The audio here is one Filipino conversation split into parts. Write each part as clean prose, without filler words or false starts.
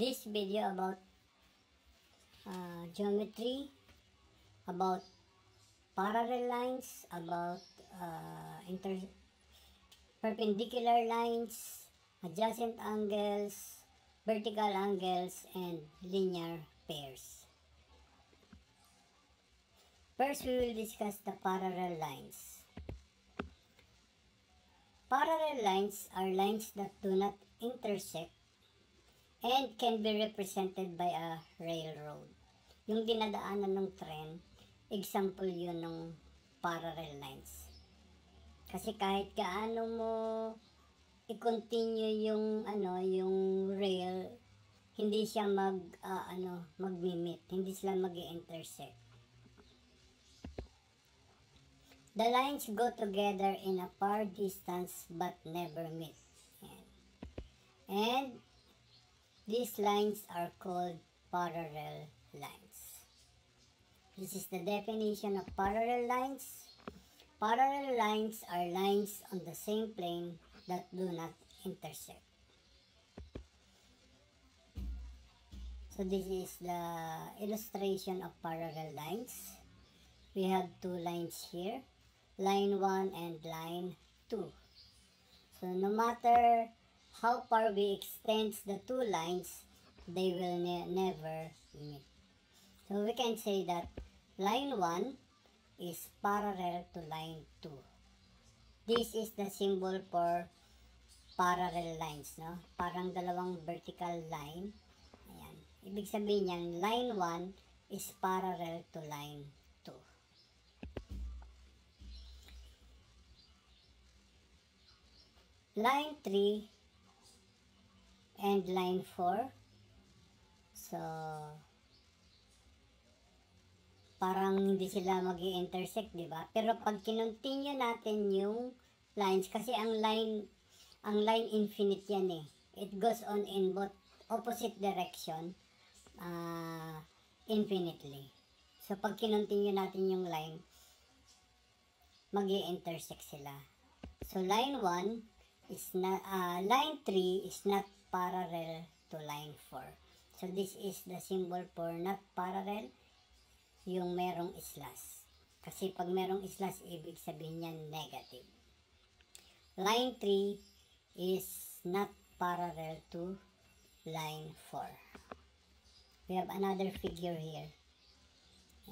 this video about geometry, about parallel lines, about perpendicular lines, adjacent angles, vertical angles, and linear pairs. First, we will discuss the parallel lines. Parallel lines are lines that do not intersect and can be represented by a railroad. Yung dinadaanan ng tren, example yun ng parallel lines. Kasi kahit gaano mo i-continue yung rail, hindi siya magmi-meet, hindi sila magi-intersect. The lines go together in a far distance but never meet. And these lines are called parallel lines. This is the definition of parallel lines. Parallel lines are lines on the same plane that do not intersect. So this is the illustration of parallel lines. We have two lines here, line 1 and line 2. So no matter how far we extend the two lines, they will never meet. So we can say that line 1 is parallel to line 2. This is the symbol for parallel lines, no? Parang dalawang vertical line. Ayan. Ibig sabihin yan, line 1 is parallel to line 2. Line 3 and line 4. So, parang hindi sila mag-i-intersect, di ba? Pero pag kinontinue natin yung lines, kasi ang line infinite yan eh. It goes on in both opposite direction infinitely. So, pag kinontinue natin yung line, mag-i-intersect sila. So, line 1 is not, line 3 is not parallel to line 4. So, this is the symbol for not parallel, yung merong slash. Kasi pag merong slash, ibig sabihin niyan negative. Line 3 is not parallel to line 4. We have another figure here.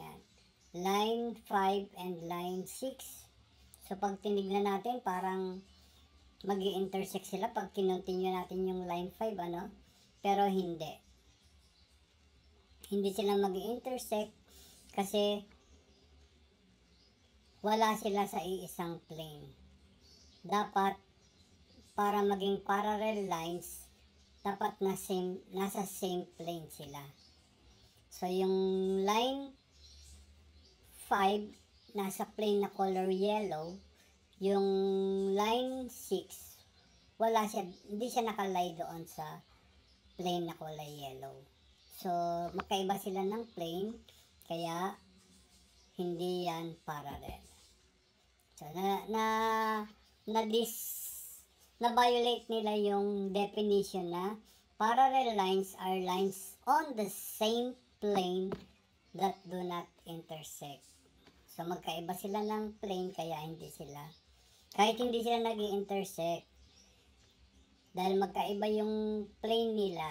Yan. Line 5 and line 6. So, pag tinignan natin, parang mag-i-intersect sila pag kinontinue natin yung line 5, Pero hindi. Hindi sila mag-i-intersect kasi wala sila sa iisang plane. Dapat, para maging parallel lines, dapat nasa same plane sila. So, yung line 5, nasa plane na color yellow. Yung line 6, hindi siya nakalay doon sa plane na kulay yellow. So, magkaiba sila ng plane, kaya hindi yan parallel. So, na-violate nila yung definition na parallel lines are lines on the same plane that do not intersect. So, magkaiba sila ng plane, kaya hindi sila. Kahit hindi sila nag-i-intersect, dahil magkaiba yung plane nila,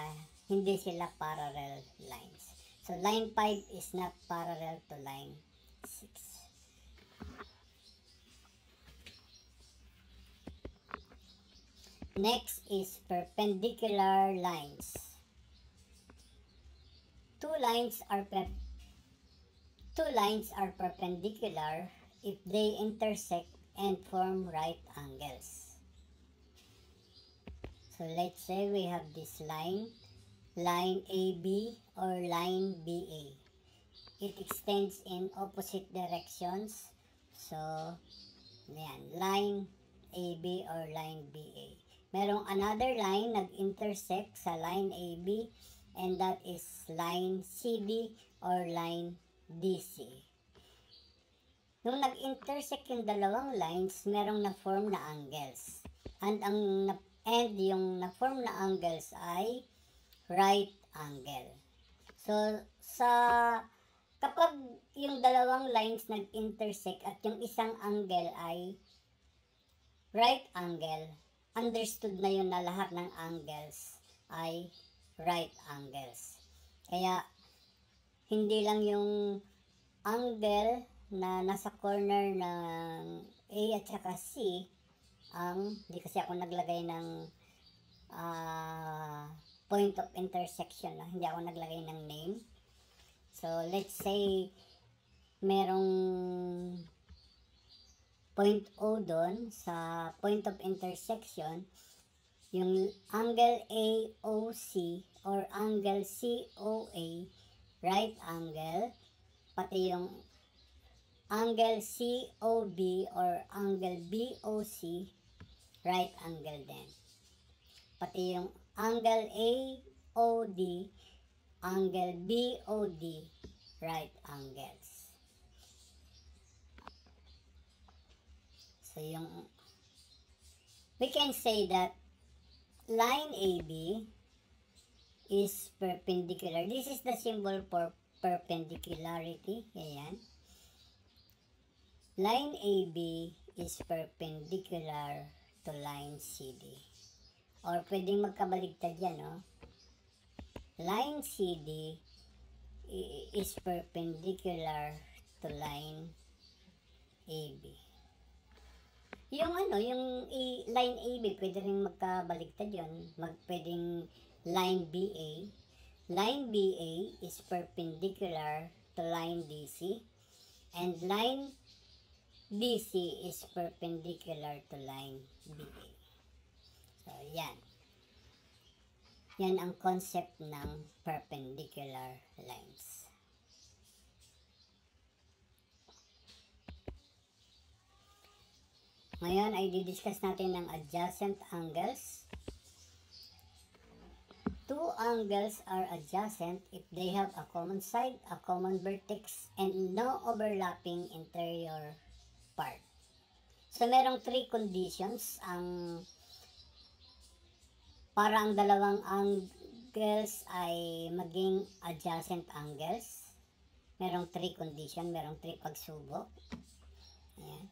hindi sila parallel lines. So, line 5 is not parallel to line 6. Next is perpendicular lines. Two lines are perpendicular if they intersect and form right angles. So let's say we have this line AB or line BA. It extends in opposite directions. So, yan, line AB or line BA. Merong another line nag-intersect sa line AB, and that is line CD or line DC. Nung nag-intersect yung dalawang lines, merong na-form na angles. And yung na-form na angles ay right angle. So, kapag yung dalawang lines nag-intersect at yung isang angle ay right angle, understood na yun na lahat ng angles ay right angles. Kaya, hindi lang yung angle na nasa corner ng A at saka C, hindi kasi ako naglagay ng point of intersection, hindi ako naglagay ng name. So, let's say, merong point O doon sa point of intersection, yung angle AOC or angle COA, right angle, pati yung angle COB or angle BOC, right angle din. Pati yung angle AOD, angle BOD, right angles. So we can say that line AB is perpendicular. This is the symbol for perpendicularity. Ayan. Line AB is perpendicular to line CD. Or pwedeng magkabaligtad yan, no? Line CD is perpendicular to line AB. Yung line AB, pwede rin magkabaligtad yun. Pwedeng line BA. Line BA is perpendicular to line DC. And line DC is perpendicular to line BA. So, yan. Yan ang concept ng perpendicular lines. Ngayon ay didiscuss natin ng adjacent angles. Two angles are adjacent if they have a common side, a common vertex, and no overlapping interior part. So, merong three conditions para ang dalawang angles ay maging adjacent angles. Merong 3 condition, merong 3 pagsubok. Ayan.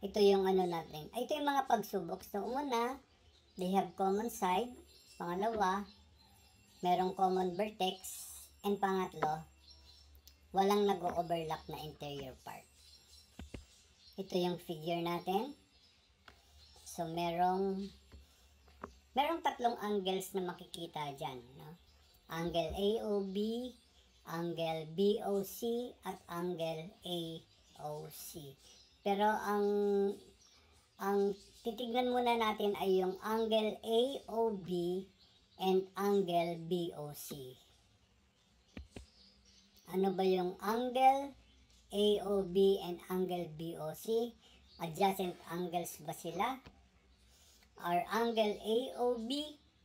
Ito yung natin. Ito yung mga pagsubok. So, una, they have common side. Pangalawa, merong common vertex. And pangatlo, walang nag-overlap na interior part. Ito yung figure natin. So, merong 3 angles na makikita dyan, no? Angle AOB, angle BOC, at angle AOC. Pero ang titignan muna natin ay yung angle AOB and angle BOC. Ano ba yung angle AOB and angle BOC? Adjacent angles ba sila? Are angle AOB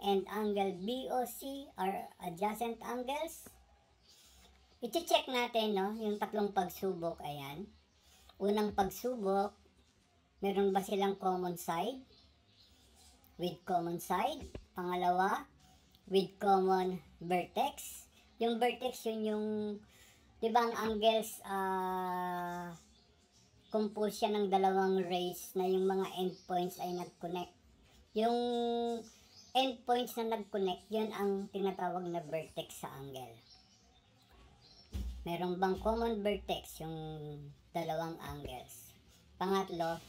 and angle BOC are adjacent angles? I-check natin, no, yung 3 pagsubok. Ayan. Unang pagsubok, meron ba silang common side? With common side. Pangalawa, with common vertex. Yung vertex, yun yung, di ba ang angles, compose siya ng dalawang rays na yung mga endpoints ay nag-connect. Yung endpoints na nag-connect, yun ang tinatawag na vertex sa angle. Meron bang common vertex yung dalawang angles? Pangatlo,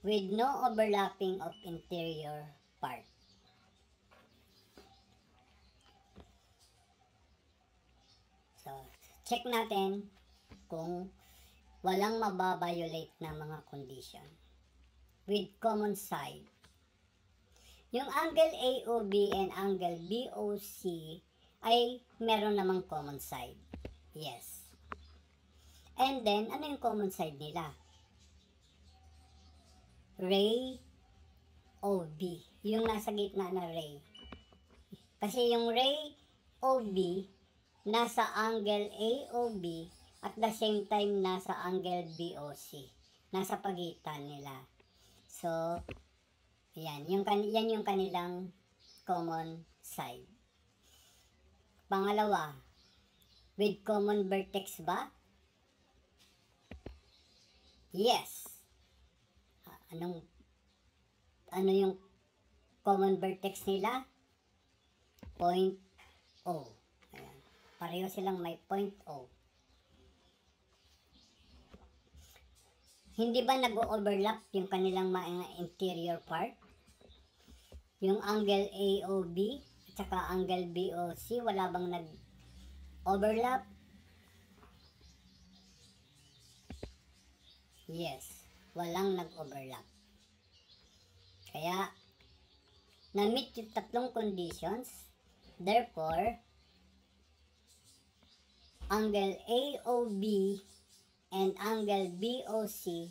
with no overlapping of interior part. So, check natin kung walang mababiolate na mga condition. With common side. Yung angle AOB and angle BOC ay meron namang common side. Yes. And then, ano yung common side nila? Ray OB. Yung nasa gitna na ray. Kasi yung ray OB nasa angle AOB at the same time nasa angle BOC. Nasa pagitan nila. So, yan yung kanilang common side. Pangalawa, with common vertex ba? Yes. Ano yung common vertex nila? Point O. Ayan. Pareho silang may point O. Hindi ba nag-overlap yung kanilang mga interior part? Yung angle AOB at saka angle BOC, wala bang nag-overlap? Yes, walang nag-overlap. Kaya, na-meet yung tatlong conditions. Therefore, angle AOB and angle BOC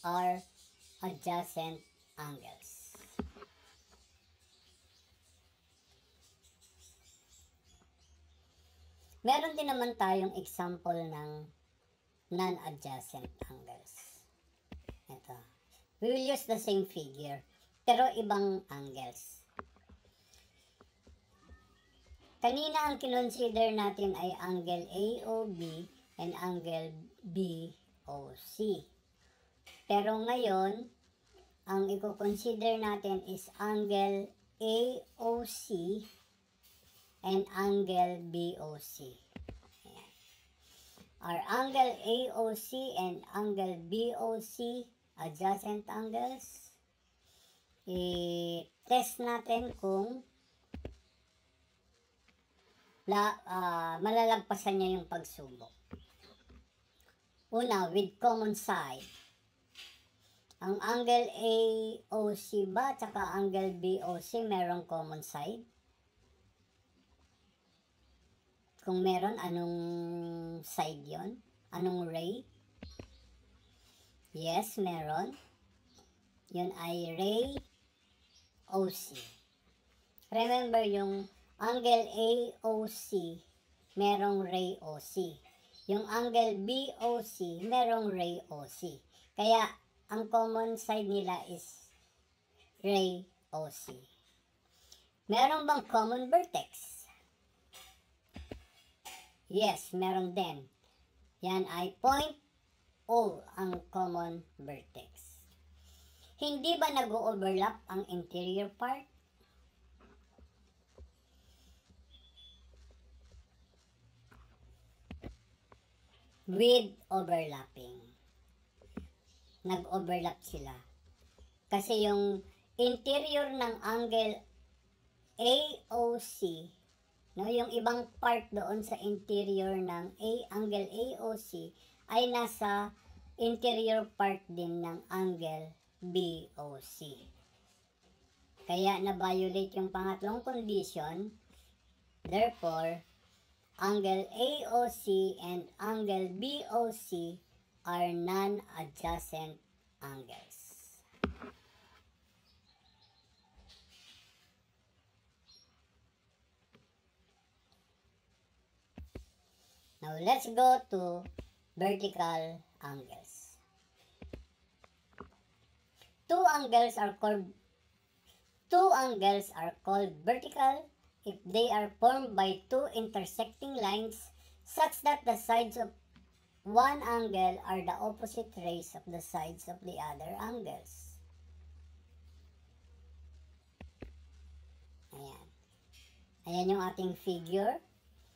are adjacent angles. Meron din naman tayong example ng non-adjacent angles. Ito. We will use the same figure, pero ibang angles. Kanina ang kinonsider natin ay angle AOB and angle BOC. Pero ngayon, ang i-consider natin is angle AOC and angle BOC. Ayan. Are angle AOC and angle BOC adjacent angles? I-test natin kung malalagpasan niya yung pagsubok. Una, with common side. Ang angle AOC ba tsaka angle BOC merong common side? Kung meron, anong side yon? Anong ray? Yes, meron. Yun ay ray OC. Remember yung angle AOC, merong ray OC. Yung angle BOC, merong ray OC. Kaya, ang common side nila is ray OC. Meron bang common vertex? Yes, meron din. Yan ay point O ang common vertex. Hindi ba nag-overlap ang interior part? With overlapping. Nag-overlap sila. Kasi yung interior ng angle AOC, no, yung ibang part doon sa interior ng angle AOC ay nasa interior part din ng angle BOC. Kaya na-violate yung pangatlong condition. Therefore, angle AOC and angle BOC are non-adjacent angles. Now, let's go to vertical angles. Two angles are called vertical if they are formed by two intersecting lines such that the sides of one angle are the opposite rays of the sides of the other angles. Ayan. Ayan yung ating figure.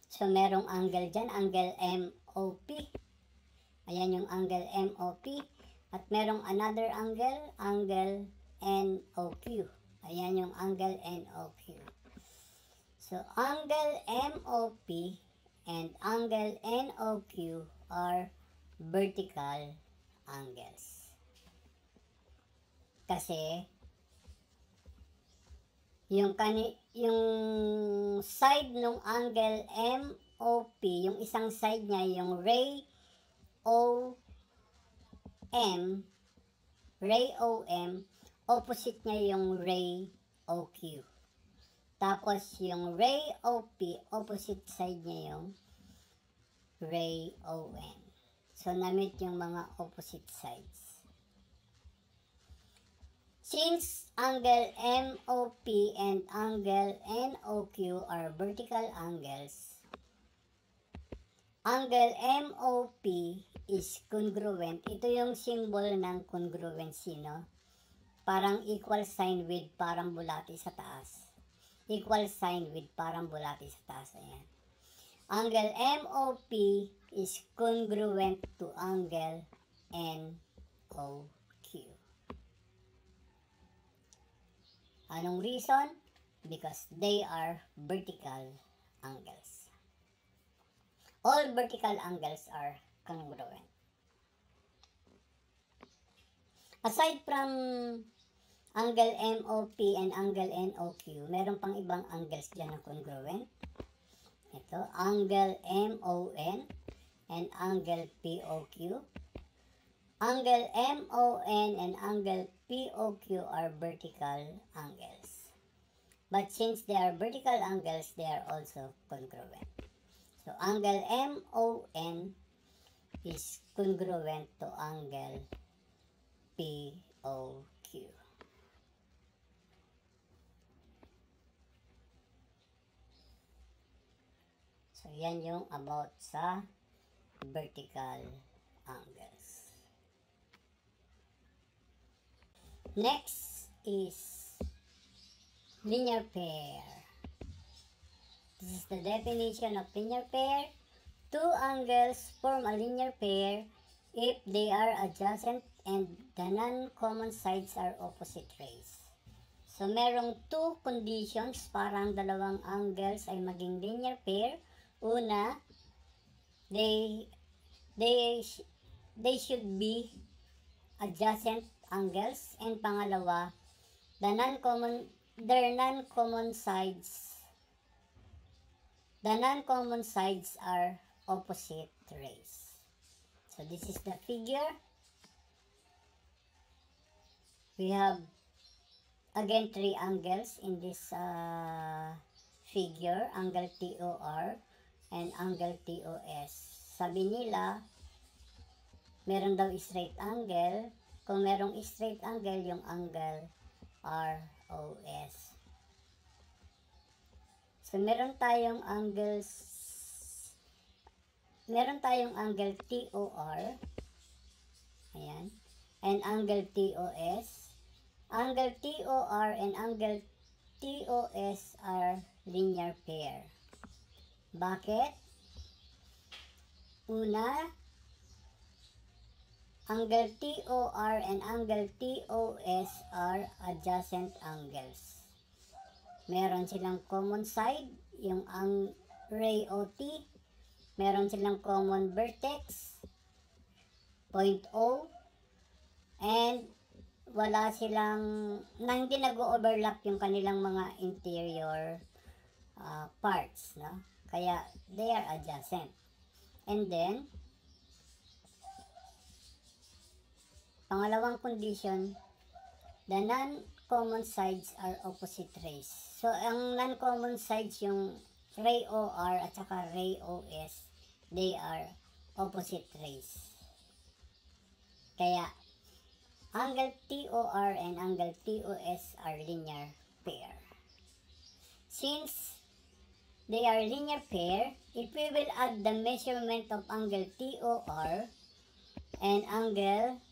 So, merong angle dyan, angle MOP. Ayan yung angle MOP. At merong another angle, angle NOQ. Ayan yung angle NOQ. So, angle MOP and angle NOQ are vertical angles. Kasi, yung side ng angle MOP, yung isang side niya, yung ray OM, opposite niya yung ray OQ. Tapos, yung ray OP, opposite side niya yung ray ON. So, na-meet yung mga opposite sides. Since angle MOP and angle NOQ are vertical angles, angle MOP is congruent. Ito yung symbol ng congruency, no? Parang equal sign with parang bulati sa taas. Equal sign with parang bulati sa taas. Ayan. Angle MOP is congruent to angle NOQ. Anong reason? Because they are vertical angles. All vertical angles are congruent. Aside from angle MOP and angle NOQ, meron pang ibang angles dyan na congruent. Ito, angle MON and angle POQ. Angle MON and angle POQ are vertical angles. But since they are vertical angles, they are also congruent. So, angle MON is congruent to angle POQ. So, yan yung about sa vertical angles. Next is linear pair. This is the definition of linear pair. Two angles form a linear pair if they are adjacent and the non-common sides are opposite rays. So, merong two conditions para ang dalawang angles ay maging linear pair. Una, they should be adjacent angles, and pangalawa, their non-common sides are opposite rays. So this is the figure. We have again three angles in this figure, angle TOR and angle TOS. Sabi nila, meron daw straight angle. Kung merong straight angle, yung angle ROS. So, meron tayong angle TOR. Ayan. And angle TOS. Angle TOR and angle TOS are linear pair. Bakit? Una, angle TOR and angle TOS are adjacent angles. Meron silang common side, yung ray OT. Meron silang common vertex, point O. And wala silang, hindi nag-overlap yung kanilang mga interior parts, no? Kaya they are adjacent. And then, pangalawang condition, the non-common sides are opposite rays. So, ang non-common sides, yung ray OR at saka ray OS, they are opposite rays. Kaya, angle TOR and angle TOS are linear pair. Since they are linear pair, if we will add the measurement of angle TOR and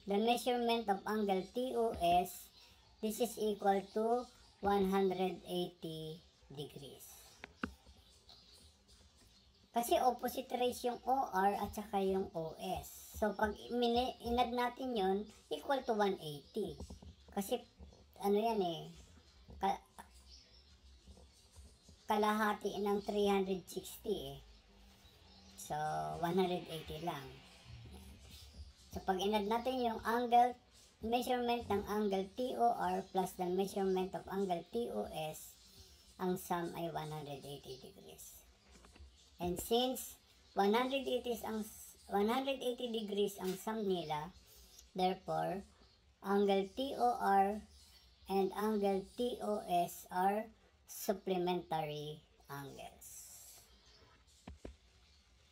the measurement of angle TOS, this is equal to 180 degrees. Kasi opposite rays yung OR at saka yung OS. So, pag inad natin yon, equal to 180. Kasi, ano yan eh, kalahati ng 360 eh. So, 180 lang. So, pag inad natin yung measurement ng angle TOR plus the measurement of angle TOS, ang sum ay 180 degrees. And since 180 degrees ang sum nila, therefore, angle TOR and angle TOS are supplementary angles.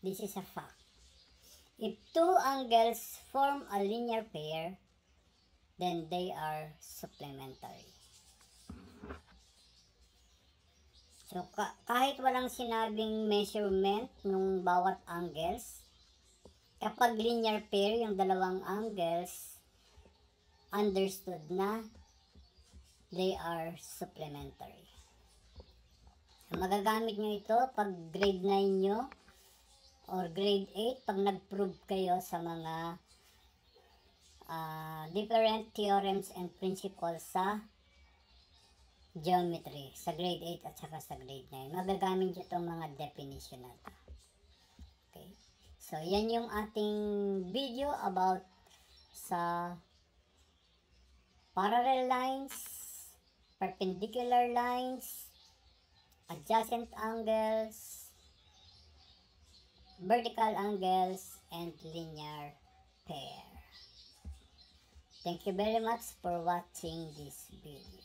This is a fact. If two angles form a linear pair, then they are supplementary. So, kahit walang sinabing measurement ng bawat angles, kapag linear pair yung dalawang angles, understood na they are supplementary. Magagamit nyo ito pag grade 9 nyo or grade 8 pag nag-prove kayo sa mga different theorems and principles sa geometry, sa grade 8 at saka sa grade 9. Magagamit nyo itong mga definition na ito. Okay. So, yan yung ating video about sa parallel lines, perpendicular lines, adjacent angles, vertical angles, and linear pair. Thank you very much for watching this video.